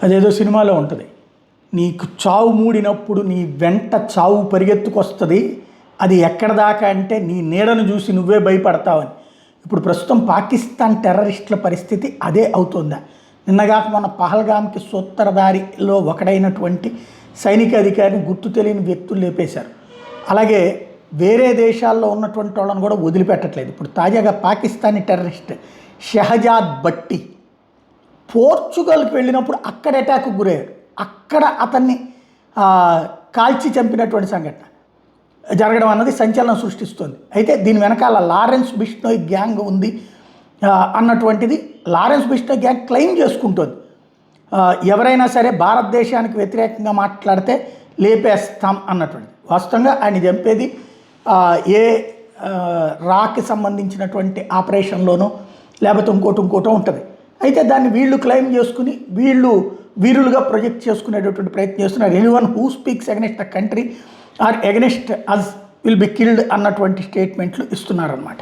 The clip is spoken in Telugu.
అదేదో సినిమాలో ఉంటుంది, నీకు చావు మూడినప్పుడు నీ వెంట చావు పరిగెత్తుకొస్తుంది, అది ఎక్కడ దాకా అంటే నీ నీడను చూసి నువ్వే భయపడతావని. ఇప్పుడు ప్రస్తుతం పాకిస్తాన్ టెర్రరిస్టుల పరిస్థితి అదే అవుతుందా? నిన్నగాక మన పహల్గామ్కి సూత్రధారిలో ఒకడైనటువంటి సైనిక అధికారిని గుర్తు తెలియని వ్యక్తులు లేపేశారు. అలాగే వేరే దేశాల్లో ఉన్నటువంటి వాళ్ళని కూడా వదిలిపెట్టట్లేదు. ఇప్పుడు తాజాగా పాకిస్తానీ టెర్రరిస్ట్ షహజాద్ భట్టి పోర్చుగల్కి వెళ్ళినప్పుడు అక్కడ అటాక్కు గురయ్యారు. అక్కడ అతన్ని కాల్చి చంపినటువంటి సంఘటన జరగడం అన్నది సంచలనం సృష్టిస్తుంది. అయితే దీని వెనకాల లారెన్స్ బిష్నోయ్ గ్యాంగ్ ఉంది అన్నటువంటిది లారెన్స్ బిష్నోయ్ గ్యాంగ్ క్లెయిమ్ చేసుకుంటుంది. ఎవరైనా సరే భారతదేశానికి వ్యతిరేకంగా మాట్లాడితే లేపేస్తాం అన్నటువంటిది. వాస్తవంగా ఆయన చంపేది ఏ రాకి సంబంధించినటువంటి ఆపరేషన్లోనో లేకపోతే ఇంకోటో ఉంటుంది. అయితే దాన్ని వీళ్ళు క్లెయిమ్ చేసుకుని వీళ్ళు వీరులుగా ప్రొజెక్ట్ చేసుకునేటటువంటి ప్రయత్నం చేస్తున్నారు. Anyone who speaks against the country or against us will be killed అన్నటువంటి స్టేట్మెంట్లు ఇస్తున్నారన్నమాట.